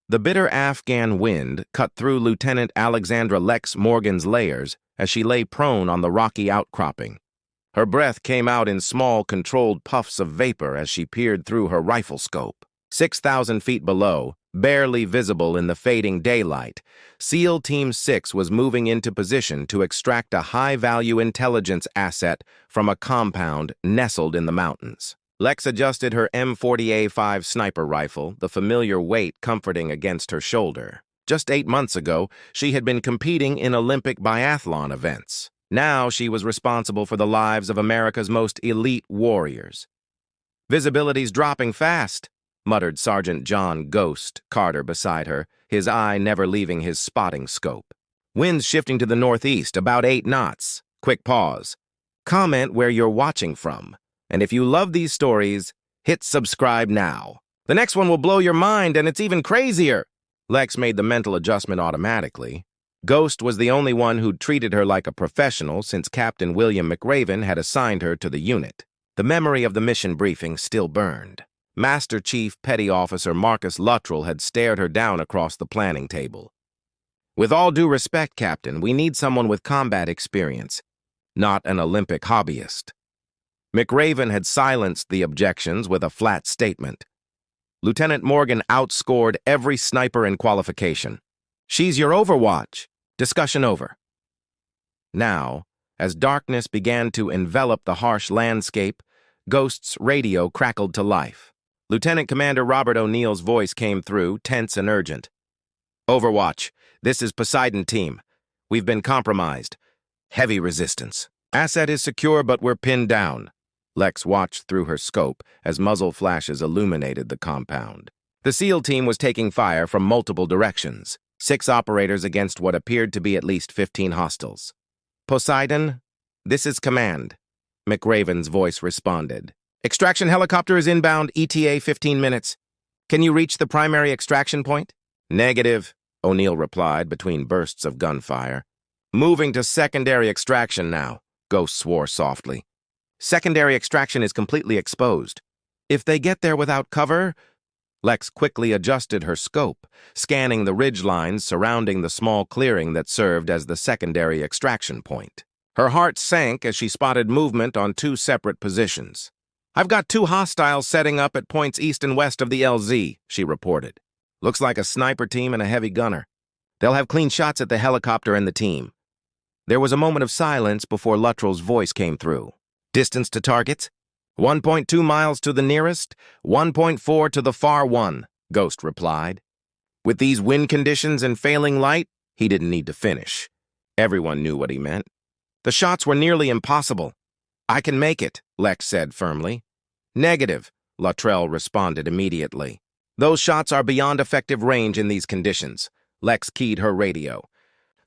The bitter Afghan wind cut through Lieutenant Alexandra Lex Morgan's layers as she lay prone on the rocky outcropping. Her breath came out in small, controlled puffs of vapor as she peered through her rifle scope. 6,000 feet below, barely visible in the fading daylight, SEAL Team 6 was moving into position to extract a high-value intelligence asset from a compound nestled in the mountains. Lex adjusted her M40A5 sniper rifle, the familiar weight comforting against her shoulder. Just 8 months ago, she had been competing in Olympic biathlon events. Now she was responsible for the lives of America's most elite warriors. "Visibility's dropping fast," muttered Sergeant John Ghost Carter beside her, his eye never leaving his spotting scope. "Wind's shifting to the northeast, about 8 knots. Quick pause. Comment where you're watching from. And if you love these stories, hit subscribe now. The next one will blow your mind, and it's even crazier." Lex made the mental adjustment automatically. Ghost was the only one who'd treated her like a professional since Captain William McRaven had assigned her to the unit. The memory of the mission briefing still burned. Master Chief Petty Officer Marcus Luttrell had stared her down across the planning table. "With all due respect, Captain, we need someone with combat experience, not an Olympic hobbyist." McRaven had silenced the objections with a flat statement. Lieutenant Morgan outscored every sniper in qualification. "She's your Overwatch." Discussion over. Now, as darkness began to envelop the harsh landscape, Ghost's radio crackled to life. Lieutenant Commander Robert O'Neill's voice came through, tense and urgent. "Overwatch, this is Poseidon Team. We've been compromised. Heavy resistance. Asset is secure, but we're pinned down." Lex watched through her scope as muzzle flashes illuminated the compound. The SEAL team was taking fire from multiple directions, 6 operators against what appeared to be at least 15 hostiles. "Poseidon, this is command," McRaven's voice responded. "Extraction helicopter is inbound, ETA 15 minutes. Can you reach the primary extraction point?" "Negative," O'Neill replied between bursts of gunfire. "Moving to secondary extraction now," Ghost swore softly. "Secondary extraction is completely exposed. If they get there without cover—" Lex quickly adjusted her scope, scanning the ridgelines surrounding the small clearing that served as the secondary extraction point. Her heart sank as she spotted movement on 2 separate positions. "I've got 2 hostiles setting up at points east and west of the LZ, she reported. "Looks like a sniper team and a heavy gunner. They'll have clean shots at the helicopter and the team." There was a moment of silence before Luttrell's voice came through. "Distance to targets? 1.2 miles to the nearest, 1.4 to the far one," Ghost replied. With these wind conditions and failing light, he didn't need to finish. Everyone knew what he meant. "The shots were nearly impossible." "I can make it," Lex said firmly. "Negative," Luttrell responded immediately. "Those shots are beyond effective range in these conditions." Lex keyed her radio.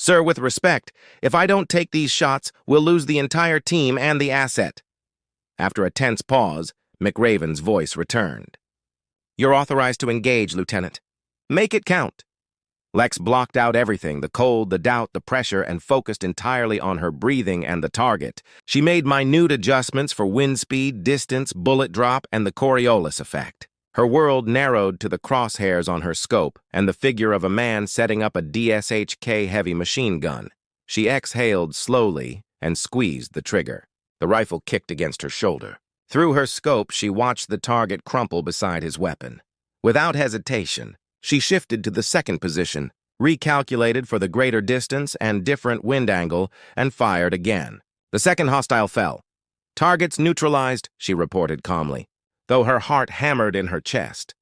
"Sir, with respect, if I don't take these shots, we'll lose the entire team and the asset." After a tense pause, McRaven's voice returned. "You're authorized to engage, Lieutenant. Make it count." Lex blocked out everything, the cold, the doubt, the pressure, and focused entirely on her breathing and the target. She made minute adjustments for wind speed, distance, bullet drop, and the Coriolis effect. Her world narrowed to the crosshairs on her scope and the figure of a man setting up a DSHK heavy machine gun. She exhaled slowly and squeezed the trigger. The rifle kicked against her shoulder. Through her scope, she watched the target crumple beside his weapon. Without hesitation, she shifted to the second position, recalculated for the greater distance and different wind angle, and fired again. The second hostile fell. "Targets neutralized," she reported calmly, though her heart hammered in her chest.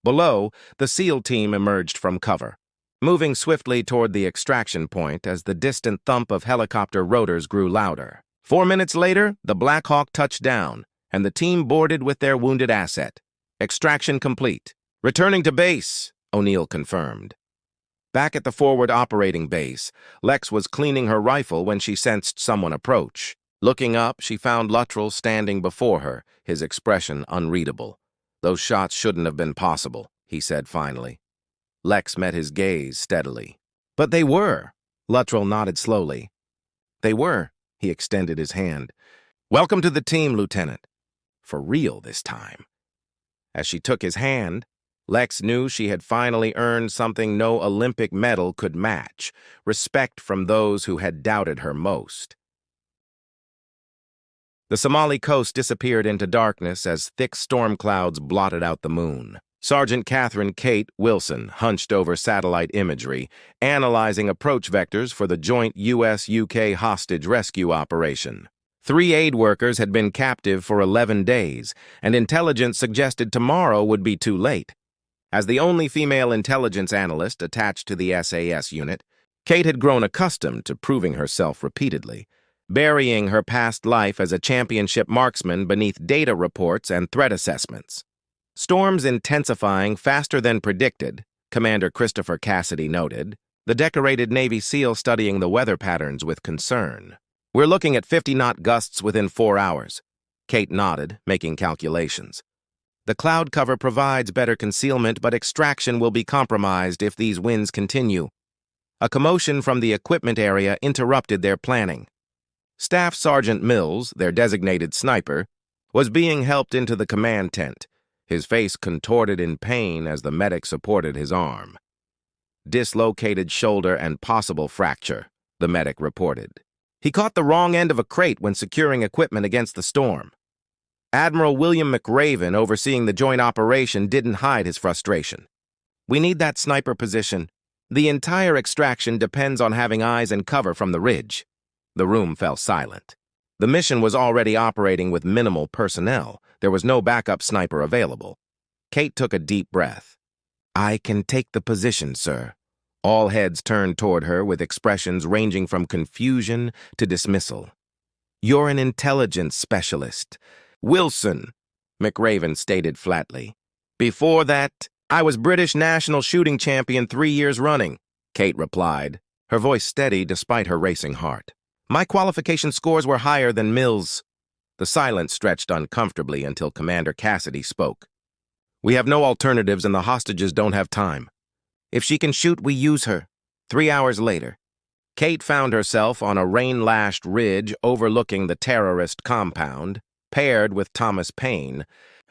Below, the SEAL team emerged from cover, moving swiftly toward the extraction point as the distant thump of helicopter rotors grew louder. 4 minutes later, the Black Hawk touched down, and the team boarded with their wounded asset. Extraction complete. "Returning to base," O'Neill confirmed. Back at the forward operating base, Lex was cleaning her rifle when she sensed someone approach. Looking up, she found Luttrell standing before her, his expression unreadable. "Those shots shouldn't have been possible," he said finally. Lex met his gaze steadily. "But they were," Luttrell nodded slowly. "They were," he extended his hand. "Welcome to the team, Lieutenant. For real this time." As she took his hand, Lex knew she had finally earned something no Olympic medal could match: respect from those who had doubted her most. The Somali coast disappeared into darkness as thick storm clouds blotted out the moon. Sergeant Catherine Kate Wilson hunched over satellite imagery, analyzing approach vectors for the joint U.S.-UK hostage rescue operation. 3 aid workers had been captive for 11 days, and intelligence suggested tomorrow would be too late. As the only female intelligence analyst attached to the SAS unit, Kate had grown accustomed to proving herself repeatedly, burying her past life as a championship marksman beneath data reports and threat assessments. Storms intensifying faster than predicted, Commander Christopher Cassidy noted, the decorated Navy SEAL studying the weather patterns with concern. "We're looking at 50-knot gusts within 4 hours." Kate nodded, making calculations. "The cloud cover provides better concealment, but extraction will be compromised if these winds continue." A commotion from the equipment area interrupted their planning. Staff Sergeant Mills, their designated sniper, was being helped into the command tent, his face contorted in pain as the medic supported his arm. "Dislocated shoulder and possible fracture," the medic reported. "He caught the wrong end of a crate when securing equipment against the storm." Admiral William McRaven, overseeing the joint operation, didn't hide his frustration. "We need that sniper position. The entire extraction depends on having eyes and cover from the ridge." The room fell silent. The mission was already operating with minimal personnel. There was no backup sniper available. Kate took a deep breath. "I can take the position, sir." All heads turned toward her with expressions ranging from confusion to dismissal. "You're an intelligence specialist." "Wilson," McRaven stated flatly. "Before that, I was British national shooting champion 3 years running," Kate replied, her voice steady despite her racing heart. "My qualification scores were higher than Mills." The silence stretched uncomfortably until Commander Cassidy spoke. "We have no alternatives and the hostages don't have time. If she can shoot, we use her." 3 hours later, Kate found herself on a rain-lashed ridge overlooking the terrorist compound, paired with Thomas Paine,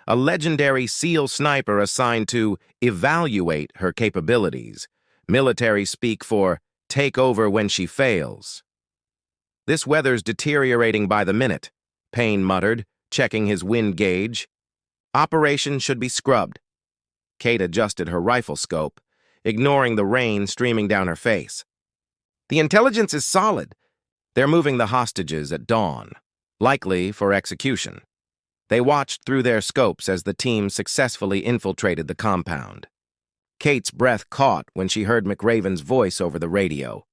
a legendary SEAL sniper assigned to evaluate her capabilities, military speak for take over when she fails. "This weather's deteriorating by the minute," Paine muttered, checking his wind gauge. "Operation should be scrubbed." Kate adjusted her rifle scope, ignoring the rain streaming down her face. "The intelligence is solid. They're moving the hostages at dawn, likely for execution." They watched through their scopes as the team successfully infiltrated the compound. Kate's breath caught when she heard McRaven's voice over the radio.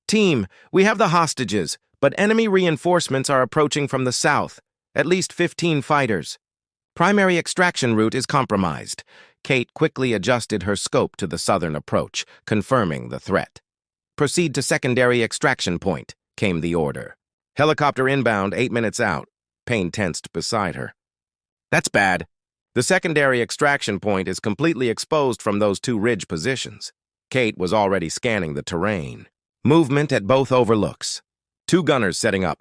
"Team, we have the hostages, but enemy reinforcements are approaching from the south, at least 15 fighters. Primary extraction route is compromised." Kate quickly adjusted her scope to the southern approach, confirming the threat. "Proceed to secondary extraction point," came the order. "Helicopter inbound 8 minutes out." Paine tensed beside her. "That's bad. The secondary extraction point is completely exposed from those 2 ridge positions." Kate was already scanning the terrain. "Movement at both overlooks. 2 gunners setting up.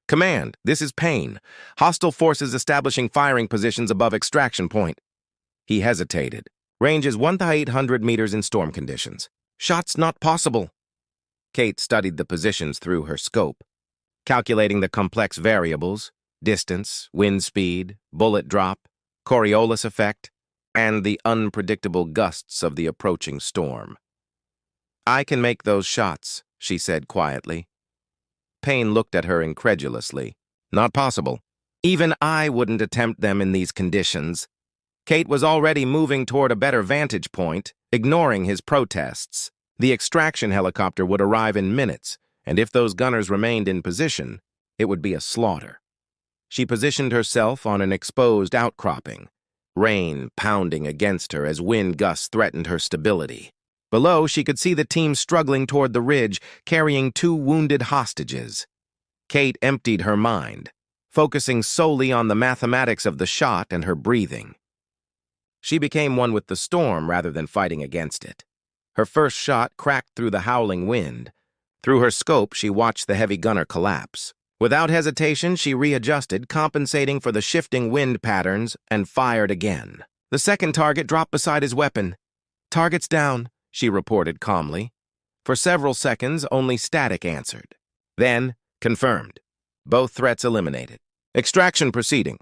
Command, this is Paine. Hostile forces establishing firing positions above extraction point." He hesitated. "Range is 1 to 800 meters in storm conditions. Shots not possible." Kate studied the positions through her scope, calculating the complex variables: distance, wind speed, bullet drop, Coriolis effect, and the unpredictable gusts of the approaching storm. "I can make those shots," she said quietly. Paine looked at her incredulously. "Not possible. Even I wouldn't attempt them in these conditions." Kate was already moving toward a better vantage point, ignoring his protests. The extraction helicopter would arrive in minutes, and if those gunners remained in position, it would be a slaughter. She positioned herself on an exposed outcropping, rain pounding against her as wind gusts threatened her stability. Below, she could see the team struggling toward the ridge, carrying 2 wounded hostages. Kate emptied her mind, focusing solely on the mathematics of the shot and her breathing. She became one with the storm rather than fighting against it. Her first shot cracked through the howling wind. Through her scope, she watched the heavy gunner collapse. Without hesitation, she readjusted, compensating for the shifting wind patterns, and fired again. The second target dropped beside his weapon. "Target's down," she reported calmly. For several seconds, only static answered. Then, confirmed. Both threats eliminated. Extraction proceeding.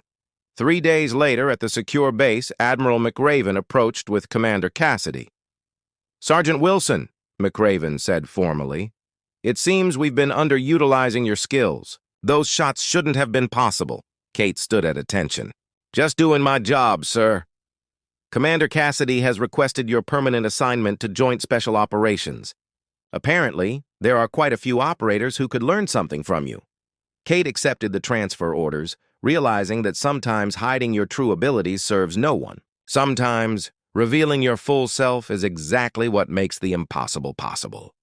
3 days later, at the secure base, Admiral McRaven approached with Commander Cassidy. "Sergeant Wilson," McRaven said formally, "it seems we've been underutilizing your skills. Those shots shouldn't have been possible." Kate stood at attention. "Just doing my job, sir." "Commander Cassidy has requested your permanent assignment to Joint Special Operations. Apparently, there are quite a few operators who could learn something from you." Kate accepted the transfer orders, realizing that sometimes hiding your true abilities serves no one. Sometimes, revealing your full self is exactly what makes the impossible possible.